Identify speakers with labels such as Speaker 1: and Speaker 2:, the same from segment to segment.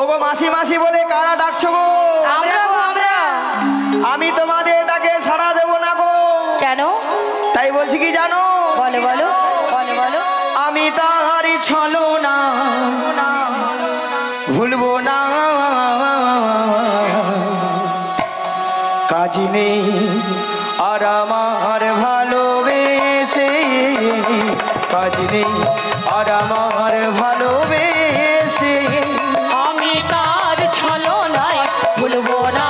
Speaker 1: ওগো মাসি মাসি বলে কারা ডাকছো গো?
Speaker 2: আমরা
Speaker 1: আমি তোমাদের ডাকে সাড়া দেবো না গো।
Speaker 2: কেন?
Speaker 1: তাই বলছি কি জানো?
Speaker 2: বলো বলো বলো বলো।
Speaker 1: আমি তাহারি ছলো না ভুলবো না, কাজ নেই আর আমার ভালোবেসে, কাজ নেই আর আমার ভালোবেসে।
Speaker 2: আমি তার ছলনায় ভুলবো না,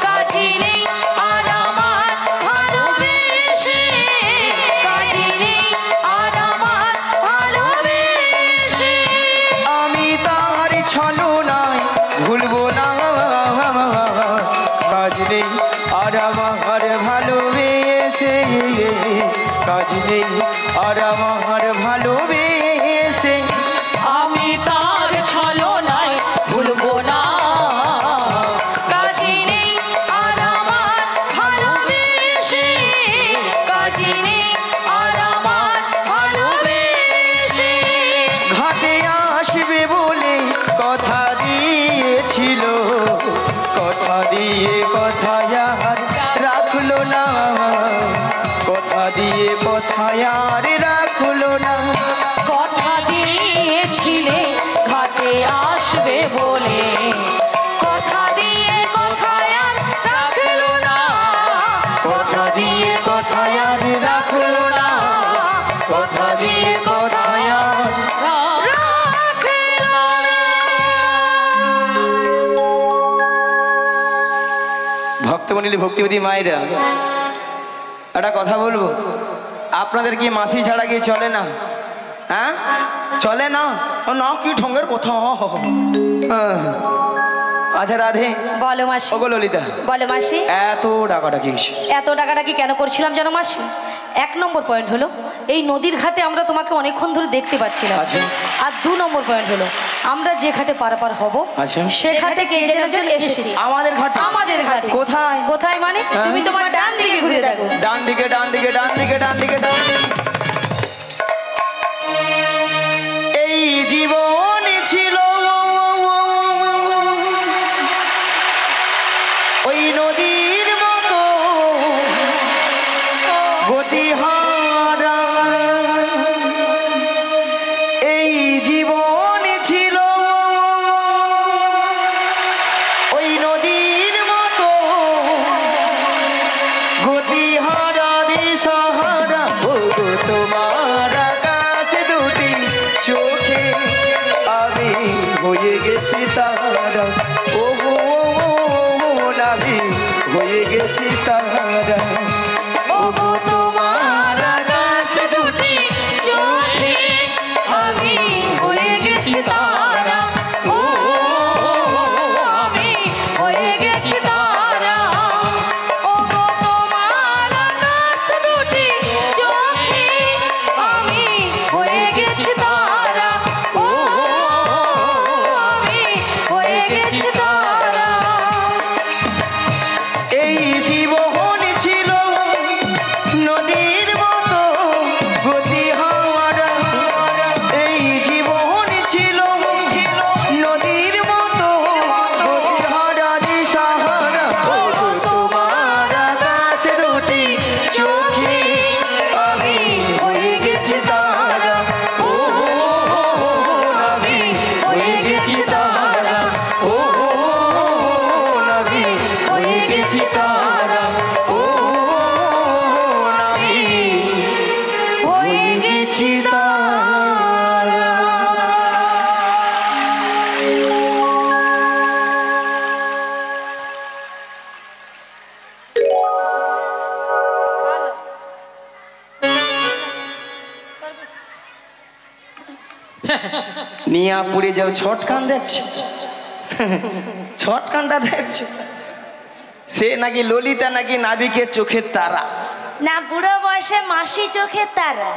Speaker 2: কাজী নেই আর আমার ভালোবেসে, কাজী নেই আর আমার ভালোবেসে।
Speaker 1: আমি তাহারি ছলো নাই ভুলবো না, কাজ নেই আর আমার ভালোবেসে, কাজ নেই আর আমার ভালোবেসে।
Speaker 2: আমি তার ছলনায় ভুলবো না, কাজী নেই আর আমার ভালোবেসে, কাজী নেই আর আমার ভালোবেসে।
Speaker 1: ঘাটে আসবে বলে কথা দিয়েছিল, কথা দিয়ে কথা আর রাখলো না, কথা দিয়ে কথা আর রাখলো না।
Speaker 2: কথা দিয়েছিলে ঘাটে আসবে বলে, কথা দিয়ে কথা আর রাখলো না,
Speaker 1: কথা দিয়ে কথা আর রাখলো না, কথা দিয়ে কথা আর
Speaker 2: রাখলো না।
Speaker 1: ভক্তমণ্ডলী ভক্তিবতী মায়েরা, একটা কথা বলবো, আপনাদের কি মাসি ছাড়া কি চলে না? হ্যাঁ চলে না? না কি ঢঙ্গের কথা। হ্যাঁ। আচ্ছা রাধে,
Speaker 2: বলো মাসি।
Speaker 1: ওগো ললিতা,
Speaker 2: বলো মাসি।
Speaker 1: এত ডাকাডাকি কিসের?
Speaker 2: এত টাকাটাকি কেন করছিলাম জানো মাসি? 1 নম্বর পয়েন্ট হলো এই নদীর ঘাটে আমরা তোমাকে অনেকক্ষণ ধরে দেখতে পাচ্ছিলাম।
Speaker 1: আচ্ছা।
Speaker 2: আর 2 নম্বর পয়েন্ট হলো আমরা যে ঘাটে পারাপার হব,
Speaker 1: আচ্ছা।
Speaker 2: সে ঘাটে কে যেন একজন এসেছে।
Speaker 1: আমাদের ঘাটে?
Speaker 2: আমাদের ঘাটে।
Speaker 1: কোথায়?
Speaker 2: কোথায় মানে?
Speaker 1: হ্যাঁ?
Speaker 2: তুমি তোমার ডান দিকে ঘুরে দেখো।
Speaker 1: ডান দিকে ডান দিকে ডান দিকে ডান দিকে ডান দিকে। এই জীবন ছিল ওই নদীর মতো গতিহারা, এই জীবন ছিল ওই নদীর মতো গতিহারা দিশাহারা। ওগো তোমার আকাশ দুটি চোখে আমি হয়ে গেছি তারা, ওগো আমি হয়ে গেছি তারা।
Speaker 2: ওগো তোমার আকাশ দুটি চোখে আমি হয়ে গেছি তারা, ও আমি হয়ে গেছি তারা। ওগো তোমার আকাশ দুটি চোখে আমি হয়ে গেছি তারা, ও আমি হয়ে গেছি তারা।
Speaker 1: এই জীবন ছিল নদীর মতো গতিহারা, এই জীবন ছিল নদীর মতো গতিহারা দিশাহারা। ওগো তোমার আকাশ দুটি চোখে আমি হয়ে গেছি তারা, ও আমি হয়ে গেছি তারা, ও আমি হয়ে গেছি তারা, ও আমি হয়ে গেছি তারা। নিয়া পুড়ে যাও ছটকান দেখছো, ছটকানটা দেখছো, সে নাকি ললিতা নাকি নাবিকের চোখের তারা।
Speaker 2: না বুড়ো বয়সে মাসি চোখের তারা।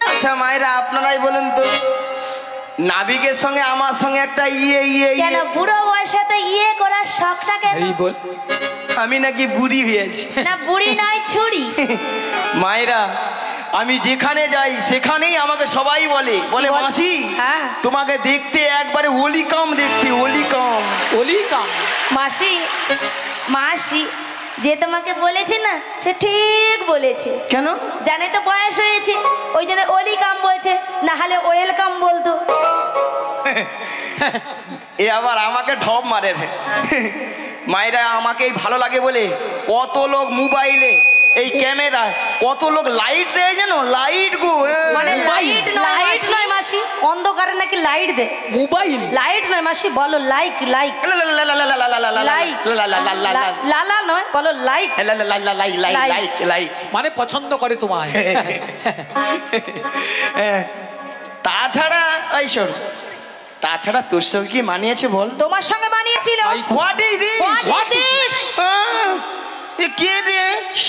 Speaker 1: আচ্ছা মায়েরা আপনারাই বলুন তো, নাবিকের সঙ্গে আমার সঙ্গে একটা ইয়ে ইয়ে
Speaker 2: কেন বুড়ো বয়সে তো ইয়ে করার শখটা কেন?
Speaker 1: আমি নাকি বুড়ি হয়েছি।
Speaker 2: না বুড়ি নয় ছুরি।
Speaker 1: মায়েরা আমি যেখানে যাই সেখানেই আমাকে সবাই বলে বলে
Speaker 2: বলে?
Speaker 1: মাসি
Speaker 2: হ্যাঁ।
Speaker 1: তোমাকে দেখতে একবারে অলিকাম দেখতে অলিকাম।
Speaker 3: অলিকাম।
Speaker 4: মাসি মাসি যে তোমাকে বলেছে না সে ঠিক বলেছে।
Speaker 1: কেন?
Speaker 4: জানে তো বয়স হয়েছে ওই জন্য ওলিকাম বলছে, না হলে ওয়েলকাম বলতো।
Speaker 1: এ আবার আমাকে ঢপ মারে রে। মায়েরা আমাকেই ভালো লাগে বলে কত লোক মোবাইলে এই ক্যামেরায় কত লোক লাইট দেয় জানো, লাইট গো।
Speaker 2: মানে লাইট নয় মাসি, অন্ধকারে নাকি লাইট দে।
Speaker 3: মোবাইল
Speaker 2: লাইট নয় মাসি, বলো লাইক লাইক লাইক লালা নয়, বলো লাইক।
Speaker 1: লাইক
Speaker 3: মানে পছন্দ করে তোমায়।
Speaker 1: তাছাড়া এই শোন, তাছাড়া তোর সঙ্গে কি মানিয়েছে বল?
Speaker 2: তোমার সঙ্গে বানিয়েছিল।
Speaker 1: What is this?
Speaker 2: What is this?
Speaker 1: এ কে রে?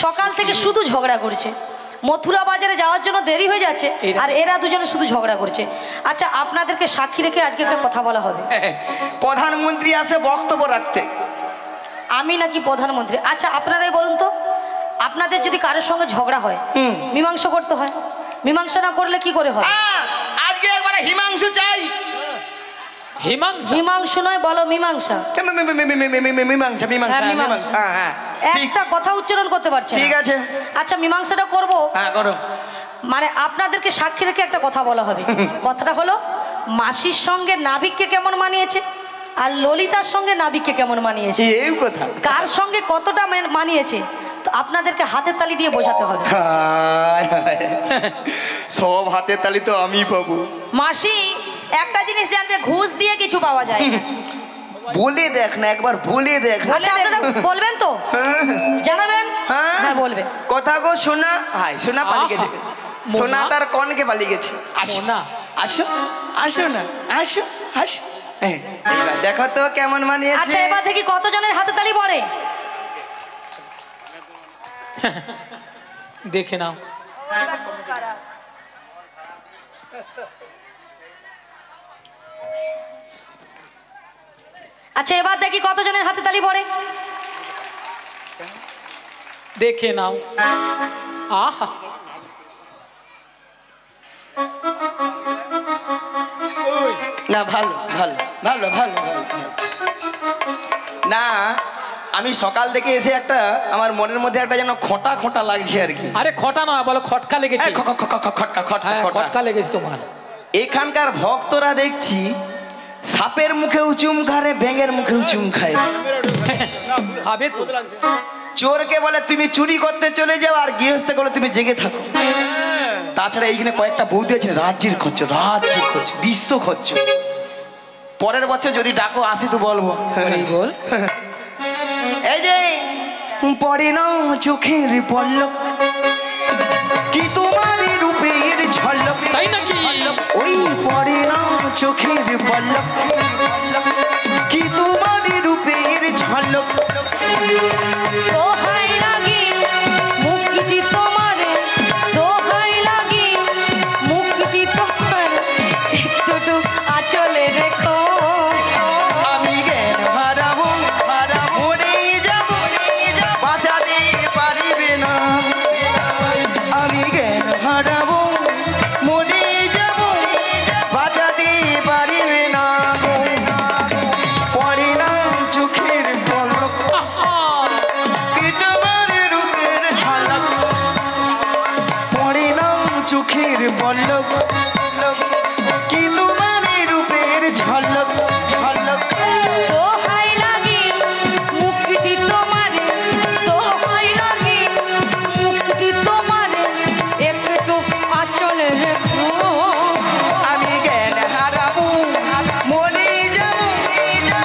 Speaker 2: সকাল থেকে শুধু ঝগড়া করছে, মথুরা বাজারে যাওয়ার জন্য দেরি হয়ে যাচ্ছে আর এরা দুজনে শুধু ঝগড়া করছে। আচ্ছা, আপনাদেরকে সাক্ষী রেখে আজকে একটা কথা বলা হবে।
Speaker 1: প্রধানমন্ত্রী আসে বক্তব্য রাখতে।
Speaker 2: আমি নাকি প্রধানমন্ত্রী? আচ্ছা আপনারাই বলুন তো, আপনাদের যদি কারোর সঙ্গে ঝগড়া হয় মীমাংসা করতে হয়, মীমাংসা না করলে কি করে হয়?
Speaker 1: আজকে একবারে হিমাংশু চাই।
Speaker 3: হিমাংশা।
Speaker 2: মীমাংসা নয়, বলো মীমাংসা।
Speaker 1: মীমাংসা মীমাংসা
Speaker 2: হ্যাঁ, মীমাংসা।
Speaker 1: হ্যাঁ হ্যাঁ
Speaker 2: একটা কথা উচ্চারণ করতে পারছে না।
Speaker 1: ঠিক আছে।
Speaker 2: আচ্ছা মীমাংসাটা করব,
Speaker 1: হ্যাঁ করো।
Speaker 2: মানে আপনাদেরকে সাক্ষী রেখে একটা কথা বলা হবে। কথাটা হলো, মাসির সঙ্গে নাবিককে কেমন মানিয়েছে আর ললিতার সঙ্গে নাবিককে কেমন মানিয়েছে,
Speaker 1: এই কথা
Speaker 2: কার সঙ্গে কতটা মানিয়েছে, তো আপনাদেরকে হাতের তালি দিয়ে বোঝাতে হবে।
Speaker 1: হায় হায়। সব হাতের তালি তো আমি পাবো।
Speaker 4: মাসি একটা জিনিস জানবে, ঘুষ দিয়ে কিছু পাওয়া যায় না।
Speaker 1: বলে দেখ না একবার, বলে দেখ না।
Speaker 2: আচ্ছা আপনারা বলবেন তো, জানাবেন? হ্যাঁ বলবে।
Speaker 1: কথা গো সোনা, হাই সোনা পালিয়ে গেছে।
Speaker 3: মোনা?
Speaker 1: সোনা তার কনকে পালিয়ে গেছে। আসো
Speaker 3: মোনা?
Speaker 1: আসো আসো না, আসো আসো। হ্যাঁ, এবার দেখো তো কেমন মানিয়েছে।
Speaker 2: আচ্ছা এবার দেখি কতজনের হাতে তালি পড়ে।
Speaker 3: দেখে নাও।
Speaker 2: আচ্ছা এবার দেখি কতজনের হাতে তালি পড়ে।
Speaker 3: দেখে নাও। আহা,
Speaker 1: না ভালো ভালো ভালো ভালো ভালো। না আমি সকাল থেকে এসে একটা আমার মনের মধ্যে একটা যেন খোঁটা খোঁটা লাগছে আর কি।
Speaker 3: আরে খটা নয়, বলো খটকা লেগেছে।
Speaker 1: খটকা খটকা
Speaker 3: হ্যাঁ,
Speaker 1: খটকা।
Speaker 3: খটকা লেগেছে তোমার।
Speaker 1: এখানকার ভক্তরা দেখছি সাপের মুখেও চুম খায়, ব্যাঙের মুখেও চুম খায়।
Speaker 3: খাবে তো।
Speaker 1: চোরকে বলে তুমি চুরি করতে চলে যাও, আর গৃহস্থ বলে তুমি জেগে থাকো। তাছাড়া এইখানে কয়েকটা বৌদি আছে রাজ্যের খরচ, রাজ্যের খরচ, বিশ্ব খরচ। পরের বছর যদি ডাকো আসি তো বলবো।
Speaker 3: এই বল।
Speaker 1: এই যে পড়ে না চোখের পল্লব, কি তোমার রূপের ঝলক।
Speaker 3: তাই নাকি?
Speaker 1: ওই পড়ে না চোখের পল্লব, কি তোমার রূপের ঝলক।
Speaker 2: দোহাই লাগি মুক্তি তোমার, দোহাই লাগি মুক্তি তোমার, একটু আঁচলে রেখো।
Speaker 1: আমি জ্ঞান হারাবো, মরে যাব, বাঁচাতে পারিবে না। আমি জ্ঞান হারাবো, মরে যাব, বাঁচাতে পারিবে না। পড়ে না চোখের পলক, কি তোমার রূপের ঝলক। পড়ে না চোখের পলক, কি তোমার রূপের ঝলক ঝলক।
Speaker 2: দোহাই লাগি মুক্তি তোমার, দোহাই লাগি মুক্তি তোমার, একটু আঁচলে রেখো।
Speaker 1: আমি জ্ঞান হারাবো, মরে যাব,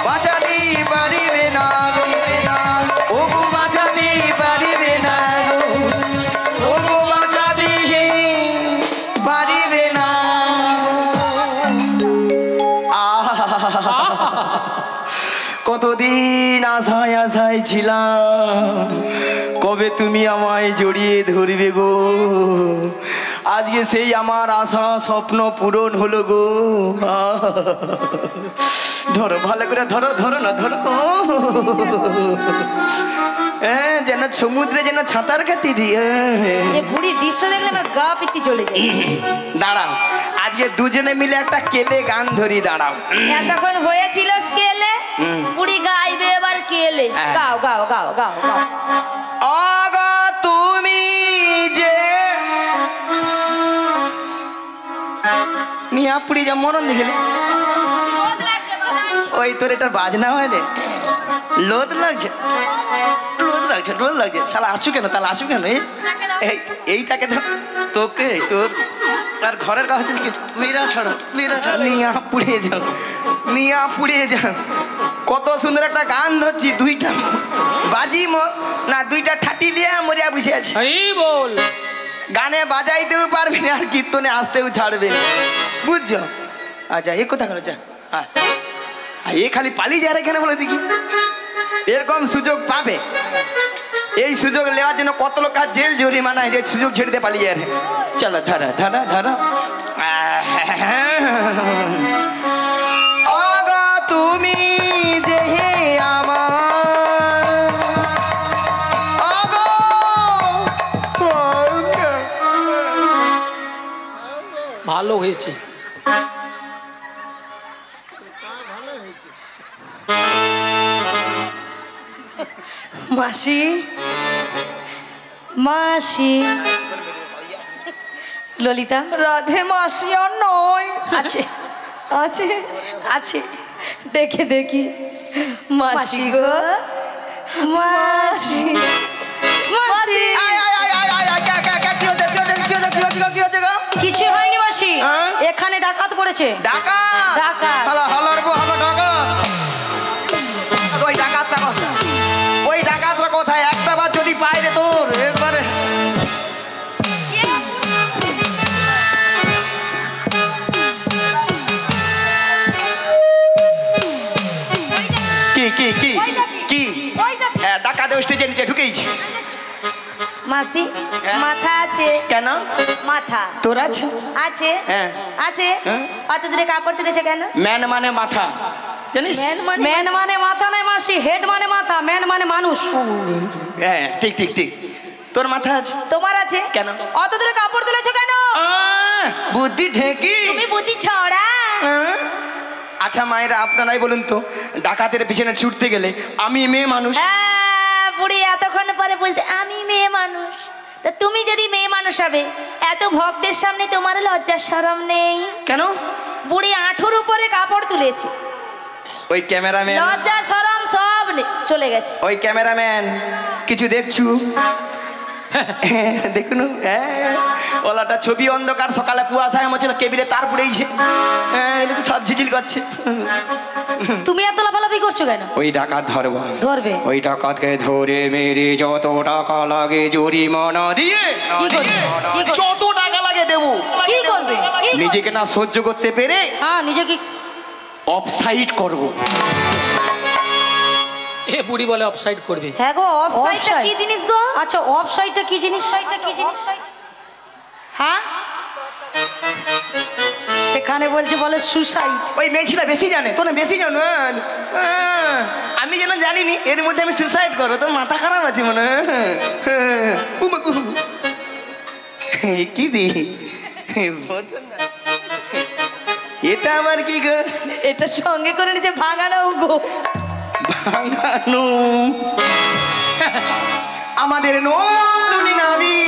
Speaker 1: বাঁচাতে পারিবে না গো। ও গো বাঁচাতে পারিবে না গো, ও গো বাঁচাতে পারিবে না। কতদিন আশায় আশায় ছিলাম, কবে তুমি আমায় জড়িয়ে ধরবে গো। আজকে সেই আমার আশা স্বপ্ন পূরণ হলো গো। ধরো ভালো করে ধরো, ধরো না ধরো। হ্যাঁ, যেন সমুদ্রে যেন সাঁতার কাটি।
Speaker 4: বুড়ি দৃশ্য দেখলে আমার গা পিত্তি চলে যায়।
Speaker 1: দাঁড়াও, আজকে দুজনে মিলে একটা কেলে গান ধরি। দাঁড়াও,
Speaker 4: এতক্ষণ হয়েছিল স্কেলে, বুড়ি গাইবে এবার কেলে। গাও গাও গাও গাও গাও।
Speaker 1: আগা তুমি যে নিয়া পুড়ি যা মরণ দেখলে ওই তোর এটা বাজনা হয় রে, লোদ লাগছে, রোদ লাগছে, রোদ লাগছে। শালা আসু কেন, তাহলে আসু কেন? এইটাকে ধর, তোকে তোর আর ঘরের কাছে মেয়েরা ছাড়ো, মেয়েরা ছাড়ো, নিয়া পুড়িয়ে যাও, নিয়া পুড়িয়ে যাও। কত সুন্দর একটা গান ধরছি, দুইটা বাজি না দুইটা ঠাটি লিয়ে মরিয়া বসে আছে।
Speaker 3: এই বল,
Speaker 1: গানে বাজাইতেও পারবে না আর কীর্তনে আসতেও ছাড়বে না, বুঝছো? আচ্ছা, এ কথা কেন? এ খালি পালিয়ে যায় এখানে বলে দেখি, এরকম সুযোগ পাবে? এই সুযোগ নেওয়ার জন্য কত লোক আর জেল জরিমানা, এই সুযোগ ছেড়ে দিয়ে পালিয়ে যায়। চলো ধরা ধরা ধরা। আগা তুমি যে আমার, আগা
Speaker 3: ভালো হয়েছে।
Speaker 2: মাসি, মাসি, ললিতা
Speaker 4: রাধে মাসি আর নয়,
Speaker 2: আছে,
Speaker 4: আছে
Speaker 2: আছে।
Speaker 4: দেখে দেখি। মাসি গো, মাসি, মাসি।
Speaker 2: কিছু হয়নি মাসি,
Speaker 1: হ্যাঁ?
Speaker 2: এখানে ডাকাত পড়েছে।
Speaker 1: ডাকাত?
Speaker 2: ডাকাত।
Speaker 1: ওই ডাকাতটা কোথায়? ওই ডাকাতটা কোথায়? একটা বার যদি পাই রে তোর একবারে। কি কি কি কি? হ্যাঁ, ডাকাত স্টেজে নিচে ঢুকেইছে।
Speaker 4: মাসি,
Speaker 1: হ্যাঁ?
Speaker 4: মাথা আছে
Speaker 1: কেন?
Speaker 4: মাথা
Speaker 1: তোর আছে?
Speaker 4: আছে,
Speaker 1: হ্যাঁ।
Speaker 4: আছে।
Speaker 1: হ্যাঁ?
Speaker 4: অত দূরে কাপড় তুলেছে কেন?
Speaker 1: ম্যান মানে মাথা, জানিস?
Speaker 2: ম্যান মানে মাথা নাই মাসি, হেড মানে মাথা, ম্যান মানে মানুষ।
Speaker 1: হ্যাঁ, ঠিক ঠিক ঠিক। তোর মাথা আছে?
Speaker 4: তোমার আছে
Speaker 1: কেন?
Speaker 4: অত দূরে কাপড় তুলেছে কেন?
Speaker 1: বুদ্ধি ঢেকি।
Speaker 4: তুমি বুদ্ধি ছড়া।
Speaker 1: আচ্ছা মায়েরা, আপনারাই বলুন তো, ডাকাতের পিছনে ছুটতে গেলে আমি মেয়ে মানুষ,
Speaker 4: হ্যাঁ, বুড়ি এতক্ষণ পরে বুঝতে আমি মেয়ে মানুষ। তা তুমি যদি মেয়ে মানুষ হবে, এত ভক্তের সামনে তোমার লজ্জা শরম নেই?
Speaker 1: কেন?
Speaker 4: বুড়ি আঁঠুর উপরে কাপড় তুলেছে,
Speaker 1: ওই ক্যামেরাম্যান,
Speaker 4: লজ্জা শরম সব চলে গেছে।
Speaker 1: ওই ক্যামেরাম্যান কিছু দেখছু? দেখুন, ওলাটা ছবি অন্ধকার, সকালে কুয়াশায় আমার ছিল কেবিলে তার পড়েইছে, সব ঝিঝিল করছে।
Speaker 2: তুমি এত লাফালাফি করছো কেন?
Speaker 1: ওই ডাকাত ধরবো,
Speaker 2: ধরবে?
Speaker 1: ওই ডাকাতকে ধরে মেরে যত টাকা লাগে জরিমানা দিয়ে,
Speaker 2: কি করবে? কি করবে?
Speaker 1: যত টাকা লাগে দেবো।
Speaker 2: কি করবে?
Speaker 1: নিজেকে না সহ্য করতে পেরে
Speaker 2: হ্যাঁ, নিজেকে
Speaker 1: অফসাইড করবো।
Speaker 3: এ বুড়ি বলে অফসাইড করবে।
Speaker 4: হ্যাঁ গো, অফসাইডটা
Speaker 2: Offside?
Speaker 4: কি জিনিস গো?
Speaker 2: আচ্ছা, অফ সাইডটা কি জিনিস? হ্যাঁ, সেখানে বলছে বলে সুসাইড।
Speaker 1: ওই মেয়েছিলা বেশি জানে, তোর বেশি জানো। আমি যেন জানিনি, এর মধ্যে আমি সুসাইড করো, তোর মাথা খারাপ আছে মনে হয়। কি দি এটা আবার কি গো?
Speaker 4: এটা সঙ্গে করে নিচে ভাঙানো গো।
Speaker 1: ভাঙানো আমাদের নতুনি নাবি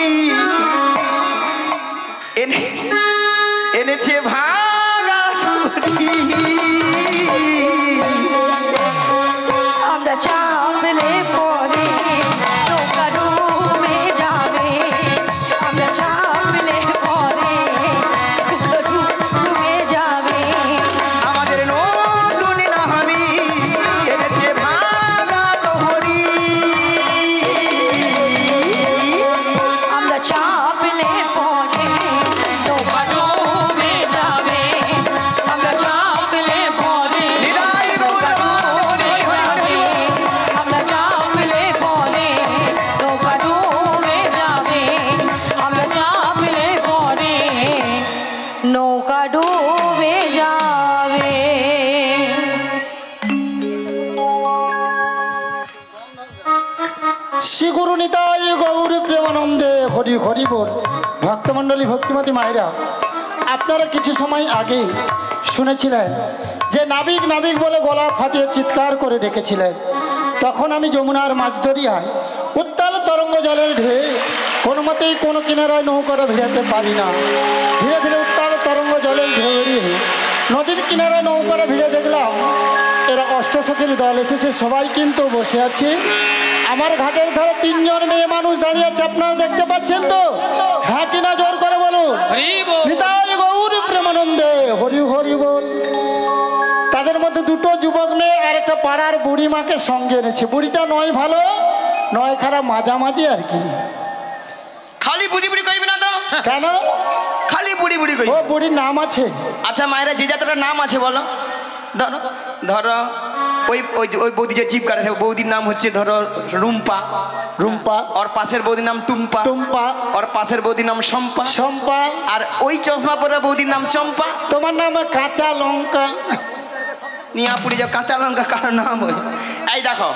Speaker 1: এনেছে ভাঙা তরি।
Speaker 2: আমরা চাপলে পরে নৌকা ডুবে যাবে, আমরা চাপলে পরে নৌকা ডুবে যাবে।
Speaker 1: আমাদের নতুন নাবি এনেছে ভাঙা তরি।
Speaker 2: আমরা চাপলে পরে নৌকা ডুবে যাবে।
Speaker 5: হরি হরি বল। ভক্তমণ্ডলী ভক্তিমতী মায়েরা, আপনারা কিছু সময় আগে শুনেছিলেন যে নাবিক নাবিক বলে গলা ফাটিয়ে চিৎকার করে ডেকেছিলেন। তখন আমি যমুনার মাঝদরিয়ায় উত্তাল তরঙ্গ জলের ঢেউ কোনো মতেই কোনো কিনারায় নৌকাটা ভিড়াতে পারি না। ধীরে ধীরে উত্তাল তরঙ্গ জলের ঢেউ এড়িয়ে নদীর কিনারায় নৌকাটা ভিড়ে দেখলাম এরা অষ্টসখীর দল এসেছে। সবাই কিন্তু বসে আছে। আমার ঘাটের ধারে 3 জন মেয়ে মানুষ দাঁড়িয়ে আছে, আপনারা দেখতে পাচ্ছেন তো? হ্যাঁ কিনা জোর করে বলুন। নিতাই গৌর প্রেমানন্দে হরি হরি বল। তাদের মধ্যে 2টো যুবক মেয়ে আর একটা পাড়ার বুড়ি মাকে সঙ্গে এনেছে। বুড়িটা নয় ভালো নয় খারাপ, মাঝামাঝি আর কি।
Speaker 1: খালি বুড়ি বুড়ি কইবি না তো?
Speaker 5: কেন?
Speaker 1: খালি বুড়ি বুড়ি কইবি?
Speaker 5: ও বুড়ির নাম আছে।
Speaker 1: আচ্ছা মায়েরা, যে যতটা নাম আছে বলো। ধরো ধরো ওই ওই ওই বৌদি যে জিপ কাটে, বৌদির নাম হচ্ছে ধরো রুম্পা।
Speaker 5: রুম্পা।
Speaker 1: ওর পাশের বৌদির নাম টুম্পা।
Speaker 5: টুম্পা।
Speaker 1: ওর পাশের বৌদির নাম শম্পা।
Speaker 5: শম্পা।
Speaker 1: আর ওই চশমা পরা বৌদির নাম চম্পা।
Speaker 5: তোমার নাম কাঁচা লঙ্কা।
Speaker 1: নিয়া পুরি যাও, কাঁচা লঙ্কা কারো নাম হয়। এই দেখো,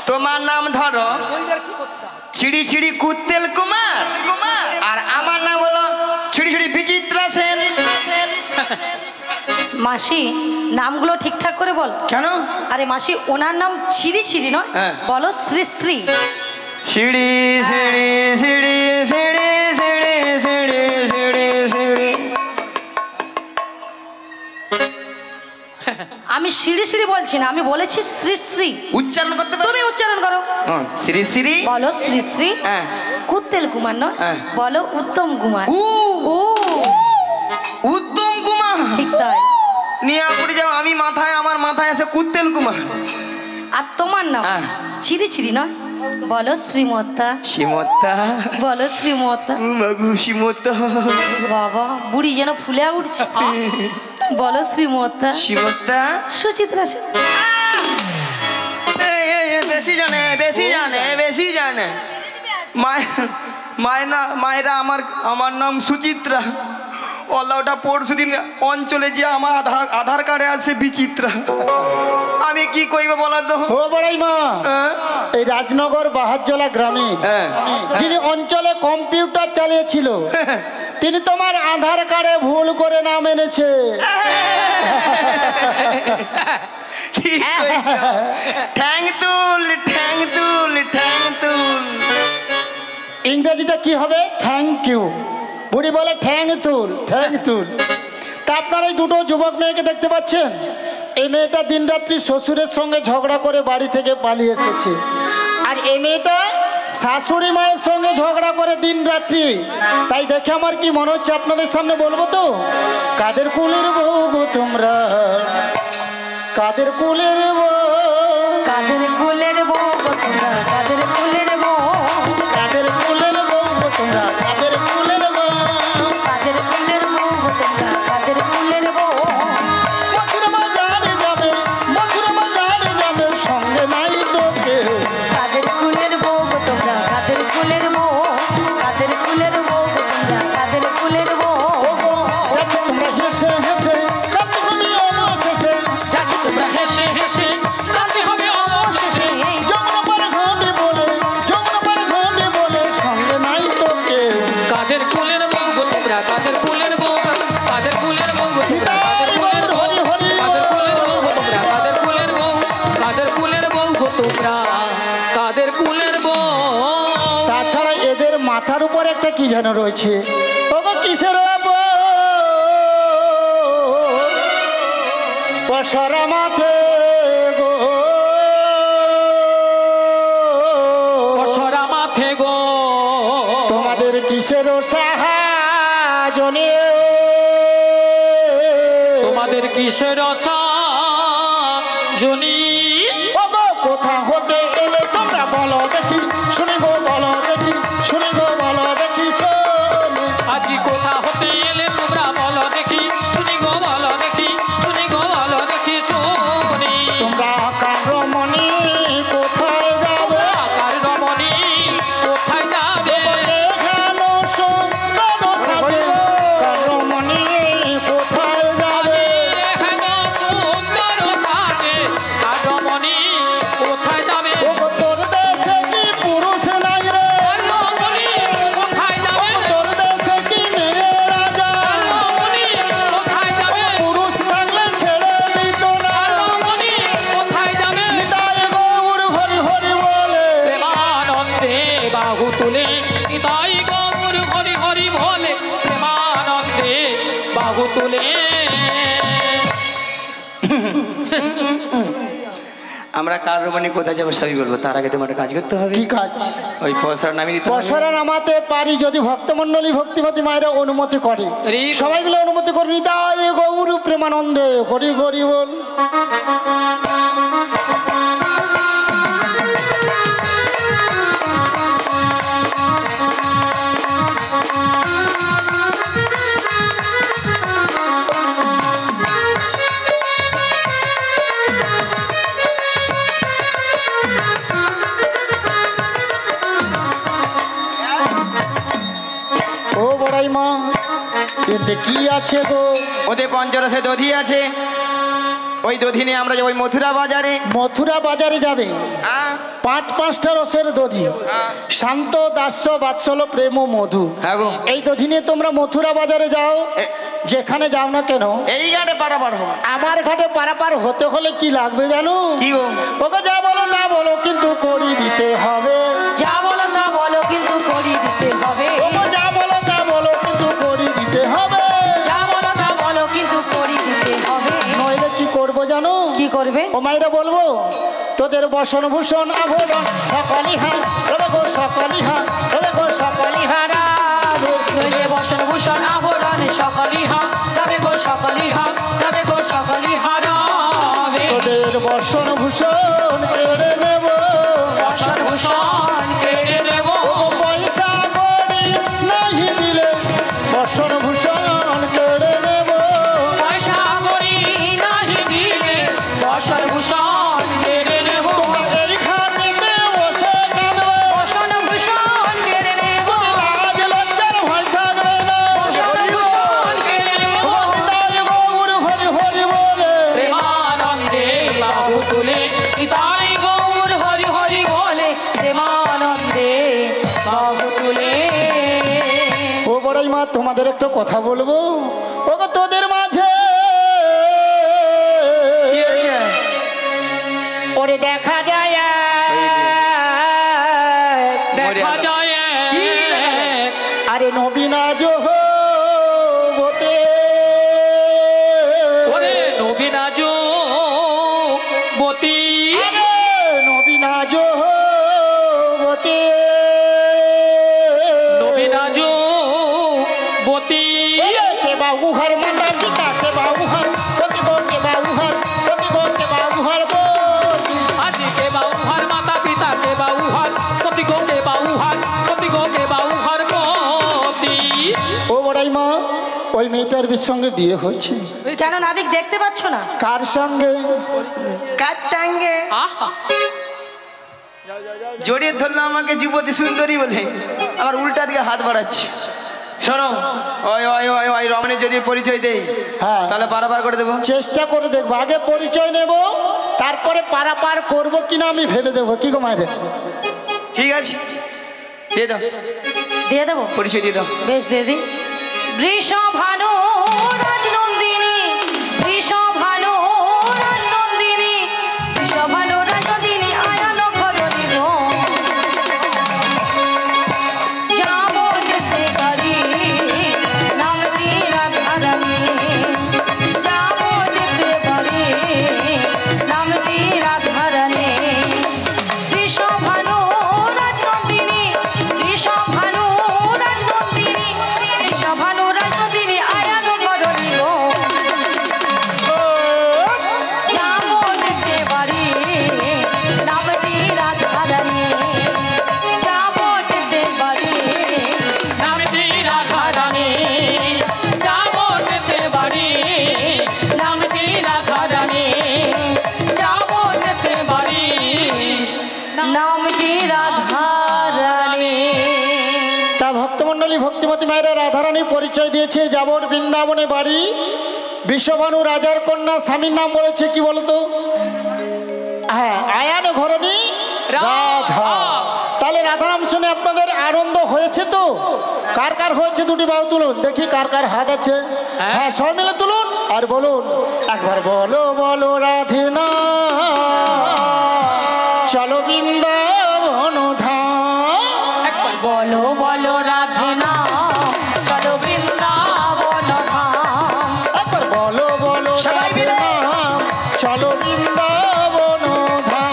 Speaker 1: তোমার নাম ধরো ছিড়ি ছিড়ি কুত্তেল কুমার, আর আমার নাম হলো ছিড়ি ছিড়ি বিচিত্রা সেন।
Speaker 2: মাসি নামগুলো ঠিকঠাক করে বল।
Speaker 1: কেন?
Speaker 2: আরে মাসি, ওনার নাম ছিরি ছিরি নয়,
Speaker 1: হ্যাঁ।
Speaker 2: বলো শ্রী শ্রী।
Speaker 1: সিঁড়ি সিঁড়ি সিঁড়ি সিঁড়ি সিঁড়ি সিঁড়ি সিঁড়ি সিঁড়ি।
Speaker 2: আমি সিঁড়ি সিঁড়ি বলছি না, আমি বলেছি শ্রী শ্রী।
Speaker 1: উচ্চারণ করতে পারো?
Speaker 2: তুমি উচ্চারণ করো।
Speaker 1: শ্রী শ্রী।
Speaker 2: বলো শ্রী শ্রী।
Speaker 1: হ্যাঁ।
Speaker 2: কুত্তেল কুমার নয়,
Speaker 1: হ্যাঁ।
Speaker 2: বলো উত্তম কুমার।
Speaker 1: উ
Speaker 2: ও
Speaker 1: উত্তম কুমার।
Speaker 2: ঠিক তাই।
Speaker 1: নিয়া পুরি যাও, আমি মাথায়, আমার মাথায় আছে কুত্তেল কুমার।
Speaker 2: আর তোমার নাম
Speaker 1: হ্যাঁ।
Speaker 2: ছিরি ছিরি নয়, বলো শ্রীমত্তা।
Speaker 1: শ্রীমত্তা।
Speaker 2: বলো শ্রীমত্তা।
Speaker 1: মাগু শ্রীমত্তা।
Speaker 2: বাবা, বুড়ি যেন ফুলে উঠছে। বলো শ্রীমত্তা।
Speaker 1: শ্রীমত্তা।
Speaker 2: সুচিত্রা সেন।
Speaker 1: বেশি জানে, বেশি জানে, বেশি জানে। মায়েরা, আমার নাম সুচিত্রা। ওটা পরশু দিন অঞ্চলে যে আমার আধার কার্ডে আছে বিচিত্রা। আমি কি কইব বলো তো?
Speaker 5: ও বড়াই মা, এই রাজনগর বাহারজলা গ্রামে যিনি অঞ্চলে কম্পিউটার চালিয়েছিল, তিনি তোমার আধার কার্ডে ভুল করে নাম এনেছে।
Speaker 1: ঠিক ঠ্যাং তুল, ঠ্যাং তুল, ঠ্যাং তুল।
Speaker 5: ইংরেজিটা কি হবে? Thank you. বুড়ি বলে ঠ্যাং তুল, ঠ্যাং তুল। তা আপনারা এই 2টো যুবক মেয়েকে দেখতে পাচ্ছেন। এই মেয়েটা দিনরাত্রি শ্বশুরের সঙ্গে ঝগড়া করে বাড়ি থেকে পালিয়ে এসেছে, আর এই মেয়েটা শাশুড়ি মায়ের সঙ্গে ঝগড়া করে দিনরাত্রি। তাই দেখে আমার কি মনে হচ্ছে আপনাদের সামনে বলবো তো, কাদের কুলের বউ গো তোমরা, কাদের কুলের বউ,
Speaker 2: কাদের কুলের বউ গো তোমরা, কাদের কুলের বউ,
Speaker 5: কাদের কুলের বউ গো তোমরা, কাদের কুলের বউ,
Speaker 2: কাদের কুলের বউ গো তোমরা, কাদের কুলের বউ।
Speaker 5: মধুর বাজারে যাবে, মধুর বাজারে যাবে, সঙ্গে নাই তো কেউ।
Speaker 2: কাদের কুলের বউ গো তোমরা, কাদের কুলের বউ, কাদের কুলের বউ গো তোমরা, কাদের কুলের বউ।
Speaker 5: যাচ্ছে তোমরা হেসে হেসে, কাঁদতে হবে অবশেষে,
Speaker 3: যাচ্ছে তোমরা হেসে হেসে, কাঁদতে হবে অবশেষে।
Speaker 5: যমুনা পারে ঘটে বলে, যমুনা পারে ঘটে বলে, সঙ্গে নাই তো কেউ।
Speaker 3: কাদের কুলের বউ গো তোমরা, কাদের কুলের বউ, কাদের কুলের বউ গো তোমরা, কাদের কুলের বউ, কাদের কুলের বউ গো তোমরা, কাদের কুলের বউ, কাদের কুলের বউ গো তোমরা, কাদের কুলের বউ।
Speaker 5: তাছাড়া এদের মাথার উপর একটা কি যেন রয়েছে। ওগো কিসের পসরা মাথে গো,
Speaker 3: অসরা মাথে গো,
Speaker 5: তোমাদের কিসের সাহায্যে,
Speaker 3: তোমাদের কিসের জনি।
Speaker 5: ওগো কোথা হতে এলে তোমরা বলো দেখি, শুনি গো বলো দেখি, শুনি গো বলো দেখি শোনো।
Speaker 3: আজি কোথা হতে এলে তোমরা বলো দেখি, শুনি গো বলো দেখি, শুনি গো বলো দেখি শুনি।
Speaker 5: তোমরা কারো মনি কোথায় যাবে,
Speaker 3: আকার রমণী কোথায় যাবে,
Speaker 5: এখানো সুন্দর সাজে, কারো মনি কোথায় যাবে।
Speaker 3: এখানে সুন্দর সাজে, আর রমণী কোথায় যাবে।
Speaker 5: ওগো তোর দেশে কি পুরুষ নাই রে,
Speaker 3: আর রমণী
Speaker 1: আমরা কার রোমানি কোথায় যাবো সবই বলবো, তার আগে তোমার একটা কাজ করতে হবে।
Speaker 5: কি কাজ?
Speaker 1: ওই পয়সার নামিয়ে দিতে হবে।
Speaker 5: পশরা নামাতে পারি যদি ভক্তমণ্ডলী ভক্তিমতী মায়েরা অনুমতি করে। সবাই মিলে অনুমতি করে নিতাই গৌর প্রেমানন্দে হরি হরি বল। ও বড়াই মা, এতে কি আছে গো?
Speaker 1: ওদের পঞ্চরসে দধি আছে, ওই দধি নিয়ে আমরা যাবো ওই মথুরা বাজারে।
Speaker 5: মথুরা বাজারে যাবে, 5-5টা রসের দধি, শান্ত দাস্য বাৎসল প্রেম ও মধু।
Speaker 1: হ্যাঁ গো,
Speaker 5: এই দধি নিয়ে তোমরা মথুরা বাজারে যাও। যেখানে যাও না কেন,
Speaker 1: এই ঘাটে পারাপার হবে।
Speaker 5: আমার ঘাটে পারাপার হতে হলে কি লাগবে জানো?
Speaker 1: কি গো?
Speaker 5: ওকে যা বলো না বলো কিন্তু করি দিতে হবে।
Speaker 2: যা বলো তা বলো কিন্তু করি দিতে হবে।
Speaker 5: ওকে যা বলো তা বলো কিন্তু করি দিতে হবে।
Speaker 2: যা বলো তা বলো কিন্তু করি দিতে হবে।
Speaker 5: নইলে কি করবো জানো?
Speaker 2: কি করবে?
Speaker 5: ও মায়েরা বলবো, তোদের বসন ভূষণ আভরণ সকলি হার তবে গো সকলি হার তবে গো সকলি হারা।
Speaker 2: নইলে বসন ভূষণ আভরণ সকলই হাত, তবে গো সকলই হাত, তবে গো সকলই হারাবে।
Speaker 5: তোদের বসন ভূষণ কেড়ে নেব,
Speaker 2: বসন ভূষণ কেড়ে নেব।
Speaker 5: পয়সা করি নাহি দিলে বসন ভূষণ কেড়ে নেব।
Speaker 2: পয়সা করি নাহি দিলে বসন ভূষণ কেড়ে নেব।
Speaker 5: এইখানেতে বসে কাঁদবে,
Speaker 2: বসন ভূষণ কেড়ে নেব।
Speaker 5: লাজ লজ্জার ভয় থাকবে না।
Speaker 2: বসন ভূষণ কেড়ে নেব।
Speaker 5: নিতাই গৌর হরি হরি বলে।
Speaker 2: প্রেমানন্দে বাহু তুলে নিতাই গৌর হরি হরি বলে। প্রেমানন্দে বাহু তুলে।
Speaker 5: ও বড়াই মা, তোমাদের একটা কথা বলবো। ওগো তোদের মাঝে ওরে দেখা যায়
Speaker 3: দেখা যায়
Speaker 5: আরে নবীনা জোহবতে।
Speaker 3: ওরে নবীনা যুবতী,
Speaker 5: আরে নবীনা জোহবতে।
Speaker 3: নবীনা যুবতী।
Speaker 5: কে বাবু ঘর মাতা পিতা কে বাবু ঘর কতি গো কে বাবু ঘর কতি গো কে বাবু ঘর বলি।
Speaker 3: আজি কে বাউ হার মাতা পিতা কে বাউ হার কতি গো কে বাউ হার কতি গো কে বাউ হার কতি।
Speaker 5: ও বড়াই মা, ওই মেয়েটার সঙ্গে বিয়ে হয়েছে।
Speaker 2: কেন নাবিক দেখতে পাচ্ছ না?
Speaker 5: কার সঙ্গে?
Speaker 1: কাতাঙ্গে
Speaker 3: আহা,
Speaker 1: জড়িয়ে ধরলো আমাকে যুবতী সুন্দরী বলে, আবার উল্টা দিকে হাত বাড়াচ্ছে। শোনো, ওই ওই ওই ওই রমণীর যদি পরিচয় দেই,
Speaker 5: হ্যাঁ।
Speaker 1: তাহলে পারাপার করে দেবো।
Speaker 5: চেষ্টা করে দেখবো, আগে পরিচয় নেব, তারপরে পারাপার করবো কিনা আমি ভেবে দেবো। কি গো মায়ের?
Speaker 1: ঠিক আছে, দিয়ে দাও
Speaker 2: দিয়ে দেবো।
Speaker 1: পরিচয়, দিয়ে দাও।
Speaker 2: বেশ দিয়ে দিই। বৃষভানু রাজনন্দিনী, বৃষভানু রাজনন্দিনী, বৃষভানু রাজনন্দিনী আয়ান করণী গো। যাবো যেতে পারি নামটি রাধারানী, যাবো যেতে পারি নামটি রাধারানী। বৃষভানু রাজনন্দিনী, বৃষভানু রাজনন্দিনী, বৃষভানু রাজনন্দিনী আয়ান করণী গো। যাবো যেতে পারি নামটি রাধারানী, যাবো যেতে পারি
Speaker 3: নামটি রাধারানী, যাবো যেতে বাড়ি নামটি রাধারানী, যাবো যেতে বাড়ি
Speaker 2: নামটি রাধারানী।
Speaker 5: তা ভক্তমণ্ডলী ভক্তিমতী মায়েরা রাধারানী পরিচয় দিয়েছে। যাবর বৃন্দাবনে বাড়ি, বিশ্বভানু রাজার কন্যা, স্বামীর নাম বলেছে কি বলতো? হ্যাঁ, আয়ান ঘরণী রাধা। তাহলে রাধারাম শুনে আপনাদের আনন্দ হয়েছে তো? কার কার হয়েছে দুটি বাহু তুলুন দেখি, কার কার হাত আছে। হ্যাঁ, সবাই মিলে তুলুন আর বলুন একবার, বলো বলো রাধিনা চলো বৃন্দাবন ধাম।
Speaker 3: একবার
Speaker 2: বলো বলো রাধিনা চলো বৃন্দাবন ধাম।
Speaker 5: একবার বলো বলো
Speaker 1: সবাই মিলে।
Speaker 5: রাধিনা চলো বৃন্দাবন ধাম।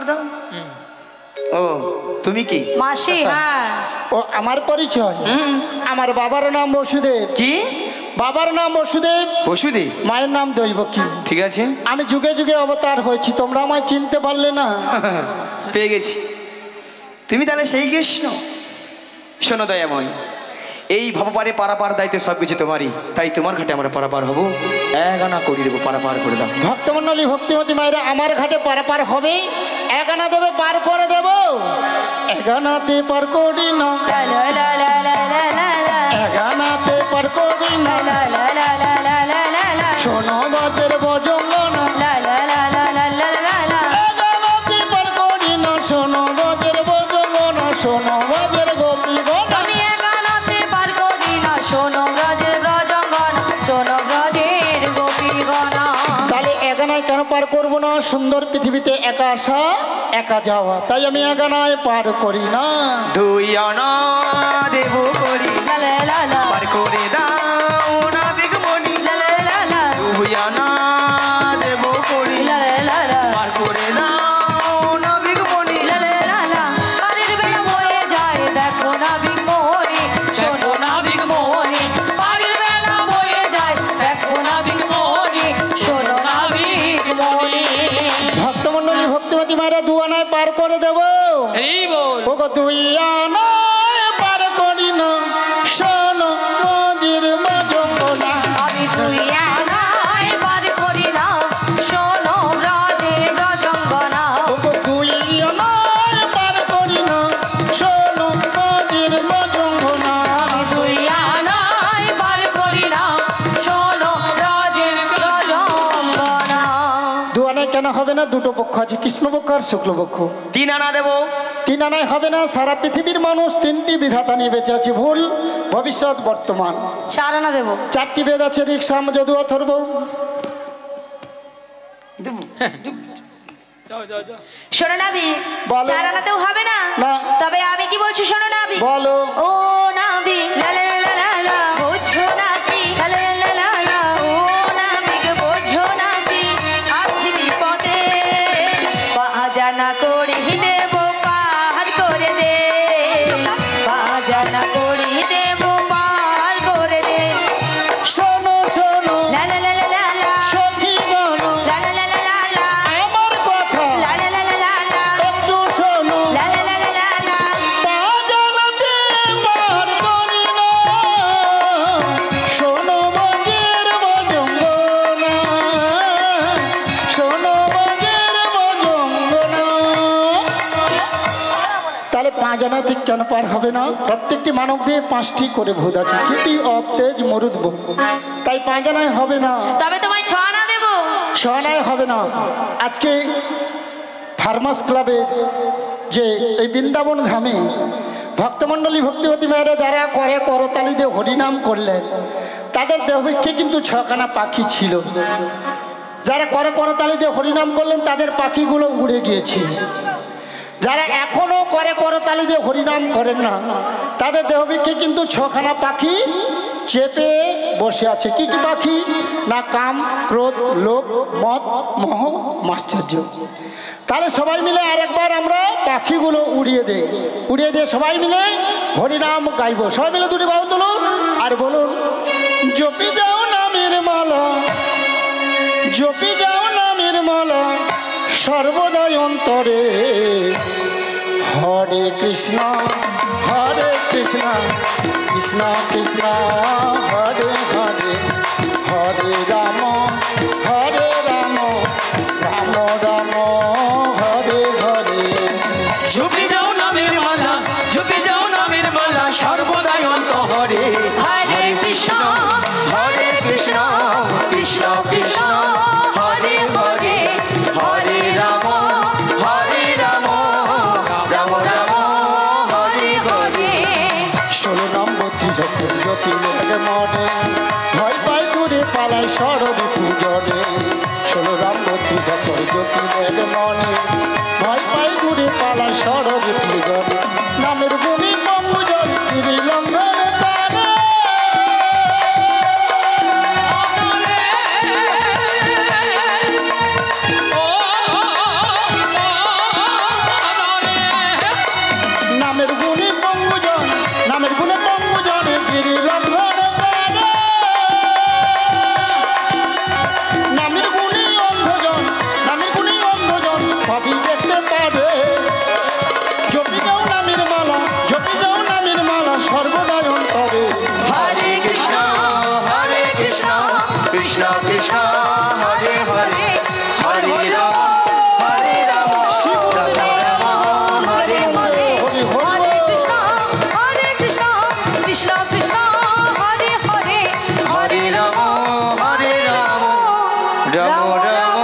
Speaker 1: করে দাও। ও তুমি কি
Speaker 2: মাসি? হ্যাঁ।
Speaker 5: ও আমার পরিচয়? আমার বাবার নাম বসুদেব।
Speaker 1: কি?
Speaker 5: বাবার নাম বসুদেব,
Speaker 1: বসুদেব,
Speaker 5: মায়ের নাম দৈবকী।
Speaker 1: ঠিক আছে,
Speaker 5: আমি যুগে যুগে অবতার হয়েছি, তোমরা আমায় চিনতে পারলে না।
Speaker 1: পেয়ে গেছি। তুমি তাহলে সেই কৃষ্ণ? শোনো দয়াময়, এই ভবপারে পারাপার দায়িত্ব সব কিছু তোমারই, তাই তোমার ঘাটে আমরা পারাপার হবো। এক আনা করে দেবো, পারাপার করে দাও।
Speaker 5: ভক্তমণ্ডলী ভক্তিমতী মায়েরা আমার ঘাটে পারাপার হবে, এক আনা দেবে, পার করে দেব। এক আনাতে পার করি না, এক আনাতে পার করি না, শোনো বাজের বজঙ্গনা, এক আনাতে পার করি না, শোনো বাজের বজঙ্গনা, শোনো বাজের গোপী গনা।
Speaker 2: আমি একানাতে পার করি না, শোনো ব্রজের ব্রজঙ্গন, শোনো ব্রজের গোপীগণা।
Speaker 5: তাহলে একানায় কেন পার করবো না? সুন্দর পৃথিবীতে একা আসা একা যাওয়া, তাই আমি একানায় পার করি না।
Speaker 1: দুই আনা দেব করি,
Speaker 2: লা লা লা লা,
Speaker 1: পার করে দাও না বিগমণি।
Speaker 2: লা লা লা লা,
Speaker 1: দুই আনা দেব করি,
Speaker 2: লা লা লা লা,
Speaker 1: পার করে দাও না বিগমণি।
Speaker 2: লা লা লা লা। পারের বেলা বয়ে যায়, দেখো না বিগমণি, শোনো না বিগমণি। পারের বেলা বয়ে যায়, দেখো না বিগমণি, শোনো না বিগমণি।
Speaker 5: ভক্তমণ্ডলী ভক্তিমতী মায়েরা দু আনায় পার করে দেব।
Speaker 3: এই বল।
Speaker 5: ওগো দুই আনায় পার করি না, শোনো মজির মজঙ্গনা।
Speaker 2: আমি তুই আনায় পার করি না, শোনো ব্রজের ব্রজঙ্গনা।
Speaker 5: ওগো দুই আনায় পার করি না, শোনো মজির মজঙ্গনা।
Speaker 2: আমি তুই আনায় পার করি না, শোনো ব্রজের ব্রজঙ্গনা।
Speaker 5: দু আনায় কেন হবে না? দুটো পক্ষ আছে, কৃষ্ণপক্ষ আর শুক্লপক্ষ।
Speaker 1: তিন আনা দেবো।
Speaker 5: তিন আনায় হবে না, সারা পৃথিবীর মানুষ তিনটি বিধাতা নিয়ে বেঁচে আছে, ভুল, ভবিষ্যৎ, বর্তমান।
Speaker 2: 4 আনা দেবো।
Speaker 5: চারটি বেদ আছে, ঋক, সাম, যদু, অথর্ব।
Speaker 2: শোনো নাবি,
Speaker 5: বলো।
Speaker 2: 4 আনাতেও হবে না?
Speaker 5: না।
Speaker 2: তবে আমি কি বলছি শোনো নাবি।
Speaker 5: বলো।
Speaker 2: ও নাবি, লা লা লা লা লা, বোঝো নাকি, লা লা লা লা লা, ও নাবি গো বোঝো নাকি, আছি বিপদে, বাজানা করে দেব পার করে দে, বাজানা করে দেব পার করে দে।
Speaker 5: শোনো শোনো
Speaker 2: লা লা লা লা লা লা,
Speaker 5: সখী গণ,
Speaker 2: লা লা লা লা লা লা,
Speaker 5: আমার কথা
Speaker 2: লা লা লা লা লা লা,
Speaker 5: একটু শোনো।
Speaker 2: লা লা লা লা লা লা।
Speaker 5: বাজানাতে পার করি না, শোনো মজের বজঙ্গনা, শোনো মজের বজঙ্গনা। তাহলে 5 আনা ঠিক কেন পার হবে না? প্রত্যেকটি মানব দিয়ে 5টি করে ভূত আছে, কিন্তু অতেজ মরুদ্ভ, তাই 5 আনায় হবে না,
Speaker 2: তবে তোমায় 6 আনা দেবো।
Speaker 5: 6 আনায় হবে না। আজকে ফার্মাস ক্লাবের যে এই বৃন্দাবন ধামে ভক্তমণ্ডলী ভক্তিমতী মায়েরা যারা করে করতালি দিয়ে হরিনাম করলেন, তাদের দেহভিক্ষে কিন্তু 6 খানা পাখি ছিল। যারা করে করতালি দিয়ে হরিনাম করলেন, তাদের পাখিগুলো উড়ে গিয়েছে। যারা এখনো করে করতালি দিয়ে হরিনাম করেন না, তাদের দেহভিক্ষে কিন্তু 6 খানা পাখি চেপে বসে আছে। কি কি পাখি? না কাম, ক্রোধ, লোভ, মদ, মোহ, মাশ্চর্য। তাহলে সবাই মিলে আরেকবার আমরা পাখিগুলো উড়িয়ে দেই, উড়িয়ে দিয়ে সবাই মিলে হরিনাম গাইব। সবাই মিলে দুটি বাহু তুলুন আর বলুন, জপি যাও নামের মালা, জপি যাও নামের মালা, সর্বদাই অন্তরে, হরে কৃষ্ণ হরে কৃষ্ণ, কৃষ্ণ কৃষ্ণ হরে হরে, হরে রাম হরে রাম, রাম রাম হরে হরে।
Speaker 1: ঝুঁকি যাও নামের মালা, ঝুঁকি যাও নামের মালা, সর্বদাই অন্তরে।
Speaker 2: হরে কৃষ্ণ,
Speaker 1: হরে কৃষ্ণ, কৃষ্ণ কৃষ্ণ হরে হরে, হরে রাম রাম, রাম রাম হরে হরে।
Speaker 5: 16 নম্বর যখন জ্যোতি লাগে মনে, ভয় পাই দূরে পালাই সরবে পূজনে। 16 নম্বর যখন জ্যোতি লাগে মনে, ভয় পাই দূরে পালাই সরবে পূজনে। নামের গুণী পূজন লঙ্ঘন করে,
Speaker 3: ও
Speaker 1: কৃষ্ণ কৃষ্ণ হরে হরে হরে রাম হরে রাম
Speaker 5: শিব
Speaker 1: রাম রাম হরে
Speaker 2: হরে হরে কৃষ্ণ কৃষ্ণ কৃষ্ণ হরে হরে
Speaker 1: হরে রাম হরে রাম রাম রাম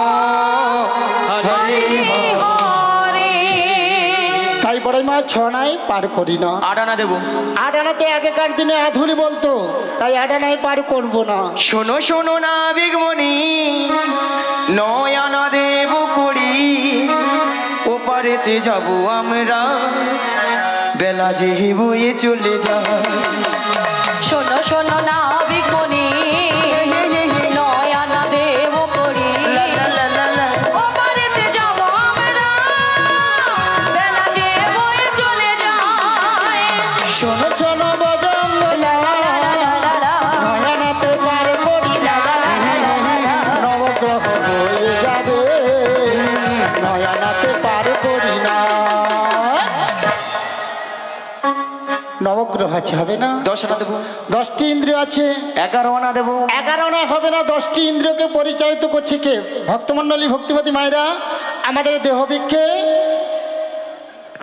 Speaker 1: হরে হরে
Speaker 2: হরে।
Speaker 5: তাই বড়াই মা ছনায় পার করি না।
Speaker 1: আডানা দেবো।
Speaker 5: আডানাতে আগেকার দিনে আধুলি বলতো, তাই আডানায় পার করব না।
Speaker 1: শোনো শোনো নাবিকমণি, নয়ানা দেব করি ওপারেতে যাব আমরা, বেলা যে বয়ে চলে যায়।
Speaker 2: শোনো শোনো নাবিক মনি, নয়ানা দেব করি ওপারেতে যাব আমরা, বেলা যে বয়ে চলে যায়।
Speaker 5: শোনো শোনো বজন
Speaker 2: লা লা লা লা লা লা,
Speaker 5: নয়নাতে পার করি না। নবগ্রহ হয়ে যাবে, নয়নাতে পার করি না। নবগ্রহ আছে, হবে না?
Speaker 1: 10 আনা দেবো।
Speaker 5: 10টি ইন্দ্রিয় আছে,
Speaker 1: 11 আনা দেবো।
Speaker 5: 11 আনা হবে না। 10টি ইন্দ্রিয়কে পরিচালিত করছে কে? ভক্তমণ্ডলী ভক্তিমতী মায়েরা আমাদের দেহবিক্ষে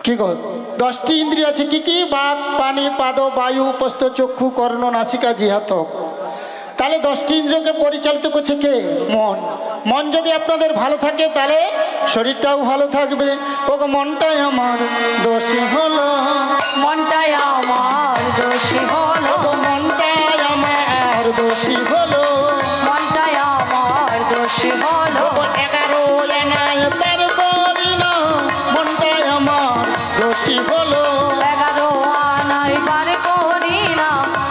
Speaker 5: কি গো 10টি ইন্দ্রিয় আছে কি কি? বাক, পানি, পাদ, বায়ু, উপস্থ, চক্ষু, কর্ণ, নাসিকা, জিহাতক। তাহলে 10টি ইন্দ্রিয়কে পরিচালিত করছে কে? মন। মন যদি আপনাদের ভালো থাকে তাহলে শরীরটাও ভালো থাকবে। ওগো মনটাই আমার দোষী হলো,
Speaker 2: মনটাই আমার দোষী হলো,
Speaker 5: ওগো মনটাই আমার দোষী হলো।
Speaker 2: মনটাই আমার দোষী হলো।
Speaker 5: 11 আনায় পার করি না, মনটাই আমার দোষী হলো।
Speaker 2: 11 আনাই পার করি না,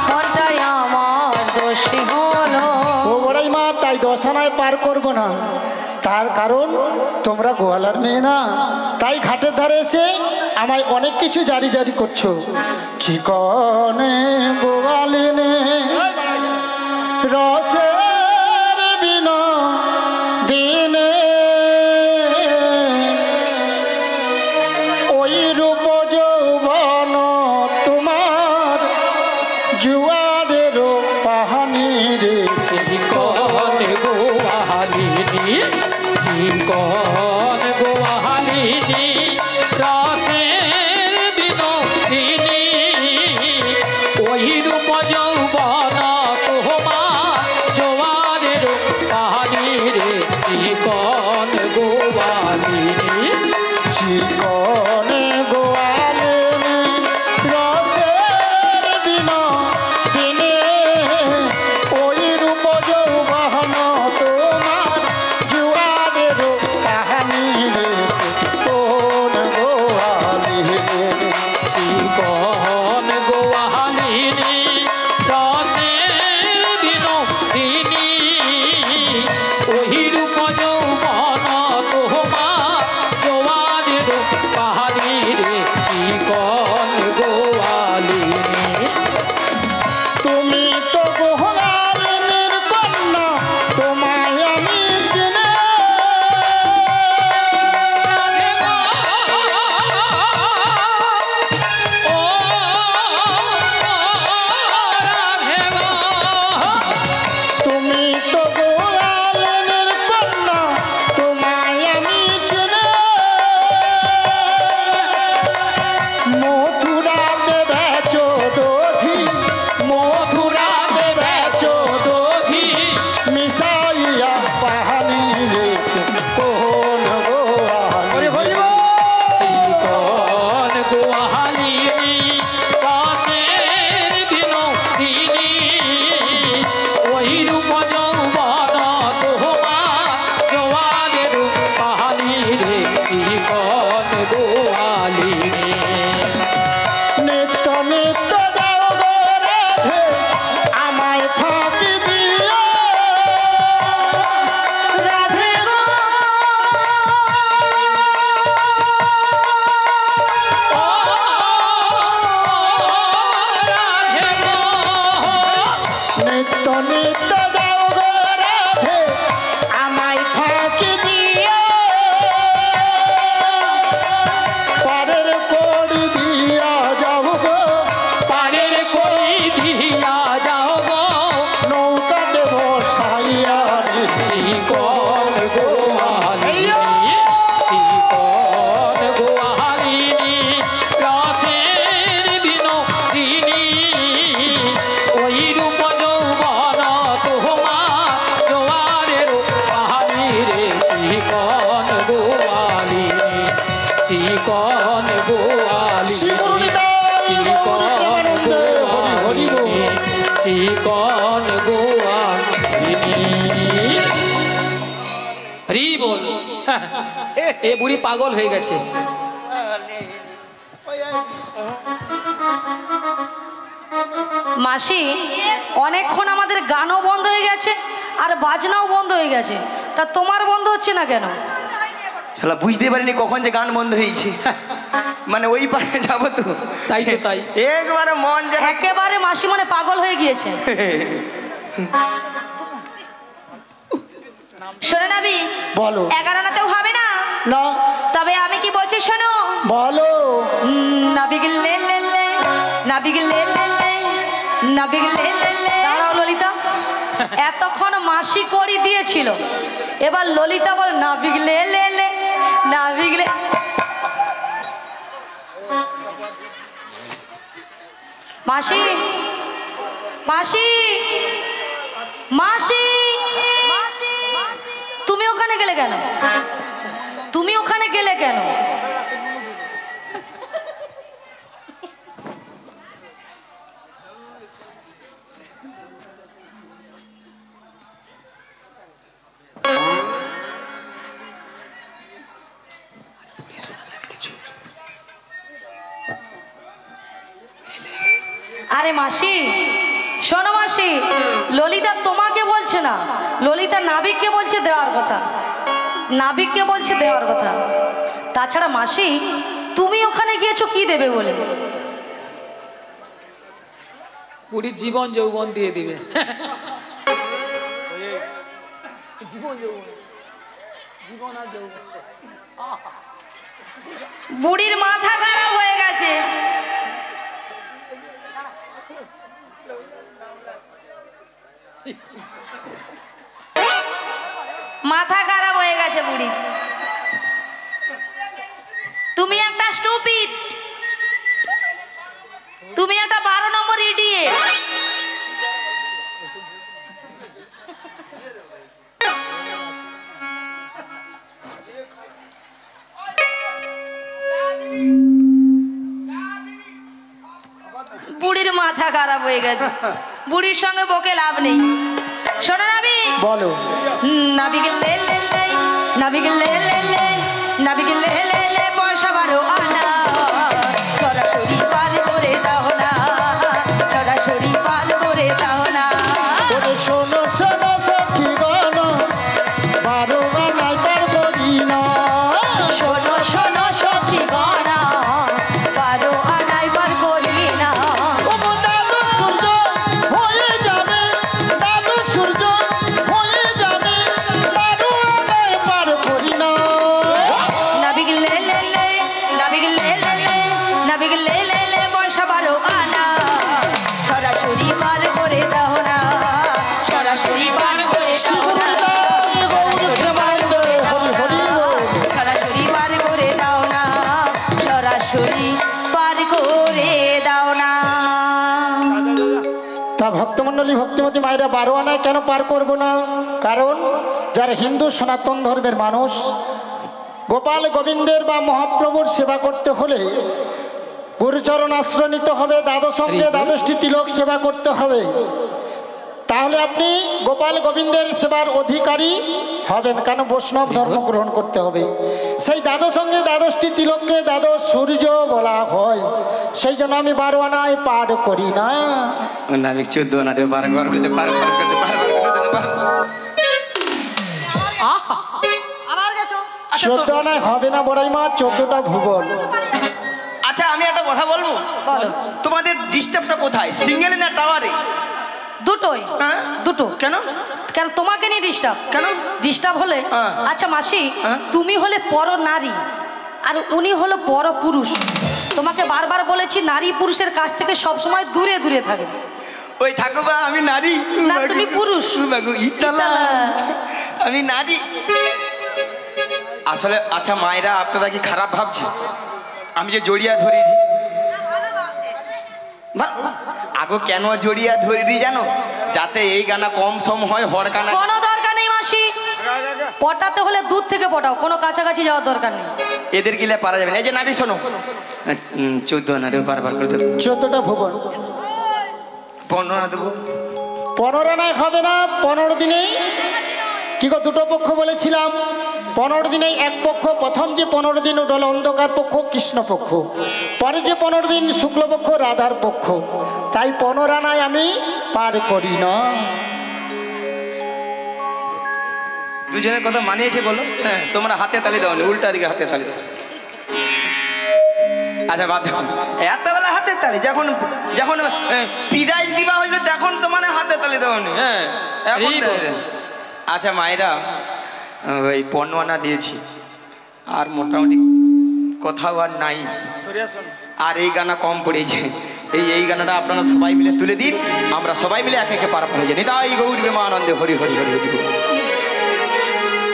Speaker 2: মনটাই আমার দোষী হলো।
Speaker 5: ও বড়াই মা, তাই 10 আনায় পার করব না। তার কারণ তোমরা গোয়ালার মেয়ে না, তাই ঘাটের ধারে এসে আমায় অনেক কিছু জারি জারি করছো। চিকনে গোয়ালিনে রসের বিনা দিনে, ওই রূপ যৌবন তোমার জুয়ারের পাহানি রে।
Speaker 3: চিকন গোয়ালিনী, চিকন গোয়ালিনী, রসের বিনোদিনী, ওই রূপ যৌবন তোমার জোয়ারের পানি রে। চিকন গোয়ালিনী,
Speaker 5: চিকনে গোয়ালিনী রসের বিনা দিনে, ওই রূপ যৌবন তোমার জুয়ারের
Speaker 3: চিকন গোয়ালি চিকন গোয়ালিনী চিকন গোয়ালিনী হরি বল। এ বুড়ি পাগল হয়ে গেছে।
Speaker 2: মাসি অনেকক্ষণ আমাদের গানও বন্ধ হয়ে গেছে আর বাজনাও বন্ধ হয়ে গেছে, তা তোমার বন্ধ হচ্ছে না কেন?
Speaker 1: শালা বুঝতে পারিনি কখন যে গান বন্ধ হয়েছে। মানে ওই পারে যাবো তো,
Speaker 3: তাই তো তাই
Speaker 1: একবারে মন যেন
Speaker 2: একেবারে মাসি মানে পাগল হয়ে গিয়েছে।
Speaker 4: শোনো নাবি,
Speaker 5: বলো।
Speaker 4: 11 আনাতেও হবে না,
Speaker 5: না
Speaker 4: তবে আমি কি বলছি শোনো।
Speaker 5: বলো।
Speaker 2: নাবিগ লে লে লে, নাবিগ লে লে লে, নাবিগ লে লে লে। দাঁড়াও ললিতা, এতক্ষণ মাসি করি দিয়েছিল, এবার ললিতা বল নাবিগ লে লে লে, নাবিগ লে। মাসি মাসি মাসি, তুমি ওখানে গেলে কেন? তুমি ওখানে গেলে কেন? আরে মাসি শোনো মাসি, ললিতা তোমাকে বলছে না, ললিতা নাবিককে বলছে দেওয়ার কথা, নাবিককে বলছে দেওয়ার কথা। তাছাড়া মাসি তুমি ওখানে গিয়েছো কি দেবে বলে?
Speaker 3: বুড়ির জীবন যৌবন দিয়ে দিবে।
Speaker 4: বুড়ির মাথা খারাপ হয়ে গেছে। মাথা খারাপ হয়ে গেছে বুড়ি। তুমি একটা স্টুপিড, তুমি একটা 12 নম্বর ইডিয়েট। বুড়ির মাথা খারাপ হয়ে গেছে, বুড়ির সঙ্গে বকে লাভ নেই। শোনো নাবি,
Speaker 5: বলো।
Speaker 2: নাবিগ লে লে লে, নাবিগ লে লে লে, নাবিগ লে লে লে, পয়সা 12 আনা, সরাসরি পার করে দাও না, সরাসরি পার করে দাও না।
Speaker 5: ওরে শোনো শোনো সখী গণ, 12 আনায় পার করি না।
Speaker 2: শোনো শোনো সখী গণা, 12 আনায় পার করি না।
Speaker 5: ও দাদু সূর্য হয়ে যাবে, দাদু সূর্য হয়ে যাবে, 12 আনায় পার করি না।
Speaker 2: নাবিগ লে লে লে, নাবিগ লে লে লে, নাবিগ লে লে লে, পয়সা 12 আনা, সরাসরি পার করে দাও না, সরাসরি পার করে দাও না, সরাসরি পার করে দাও না, সরাসরি পার করে দাও না, সরাসরি পার করে দাও না।
Speaker 5: তা ভক্তমণ্ডলী ভক্তিমতী মায়েরা 12 আনায় কেন পার করব না? কারণ যারা হিন্দু সনাতন ধর্মের মানুষ, গোপাল গোবিন্দের বা মহাপ্রভুর সেবা করতে হলে গুরুচরণ আশ্রয় নিতে হবে, দ্বাদশ সঙ্গে 12টি তিলক সেবা করতে হবে। তাহলে আপনি গোপাল গোবিন্দের সেবার অধিকারী হবেন, কেন বৈষ্ণব ধর্ম গ্রহণ করতে হবে। সেই দ্বাদশ সঙ্গে 12টি তিলককে দ্বাদশ সূর্য বলা হয়, সেই জন্য আমি 12 আনায় পার করি না।
Speaker 1: নাবিক 14 আনাতে পার করতে পার করতে পার করতে পার।
Speaker 2: আবার গেছো?
Speaker 5: 14 আনায় হবে না বড়াই মা, 14টা ভুবন।
Speaker 1: আচ্ছা আমি একটা কথা বলবো,
Speaker 2: বলো।
Speaker 1: তোমাদের ডিস্টার্বটা কোথায়, সিঙ্গেলে না টাওয়ারে?
Speaker 2: দুটোই,
Speaker 1: হ্যাঁ?
Speaker 2: দুটো।
Speaker 1: কেন
Speaker 2: কেন তোমাকে নিয়ে ডিস্টার্ব?
Speaker 1: কেন?
Speaker 2: ডিস্টার্ব হলে
Speaker 1: হ্যাঁ।
Speaker 2: আচ্ছা মাসি,
Speaker 1: হ্যাঁ।
Speaker 2: তুমি হলে পর নারী আর উনি হলো পর পুরুষ। তোমাকে বারবার বলেছি নারী পুরুষের কাছ থেকে সব সময় দূরে দূরে থাকে।
Speaker 1: ওই ঠাকুরবা আমি নারী,
Speaker 2: না, তুমি পুরুষ।
Speaker 1: ইতালা,
Speaker 2: ইতালা।
Speaker 1: আমি নারী। আসলে আচ্ছা মায়েরা আপনারা কি খারাপ ভাবছে আমি যে জড়িয়া ধরি? আগো কেন জড়িয়া ধরি জানো? যাতে এই গানা কম সম হয়, হর গানা।
Speaker 2: কোনো দরকার নেই মাসি, পটাতে হলে দূর থেকে পটাও, কোনো কাছাকাছি যাওয়ার দরকার নেই।
Speaker 1: এদের গিলে পারা যাবে না। এই যে নাবি শোনো, 14 না দেবো, বারবার করে দেবো।
Speaker 5: 14টা ভুবন
Speaker 1: 15 না দেবো।
Speaker 5: 15 আনায় হবে না। 15 দিনেই কি গো, দুটো পক্ষ বলেছিলাম। 15 দিনেই এক পক্ষ। প্রথম যে 15 দিন ওটা হলো অন্ধকার পক্ষ, কৃষ্ণ পক্ষ। পরে যে 15 দিন শুক্লপক্ষ, রাধার পক্ষ। তাই 15 আনায় আমি পার করি না।
Speaker 1: দুজনের কথা মানিয়েছে বলো? হ্যাঁ, তোমরা হাতে তালি দাও নি, উল্টা দিকে হাতে তালি দাও। আচ্ছা বাদ দাও, এতবেলা হাতে তালি, যখন যখন প্রাইজ দিবা হইলো তখন তো মানে হাতে তালি দাও নি। হ্যাঁ এখন
Speaker 3: এই বল।
Speaker 1: আচ্ছা মায়েরা, ওই 15 আনা দিয়েছি, আর মোটামুটি কোথাও আর নাই। আর এই গানা কম পড়েছে। এই গানাটা আপনারা সবাই মিলে তুলে দিন, আমরা সবাই মিলে একে একে পার পড়ে যাই। তাই গৌর আনন্দে হরি হরি হরি হরি।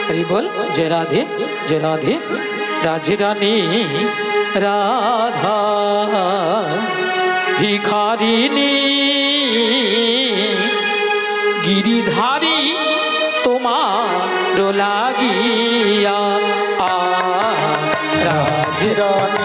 Speaker 3: হরি বল। জয় রাধে, জয় রাধে, রাজে রানী রাধা ভিখারিণী গিরিধারী তোমার লাগিয়া রাজ
Speaker 5: রানী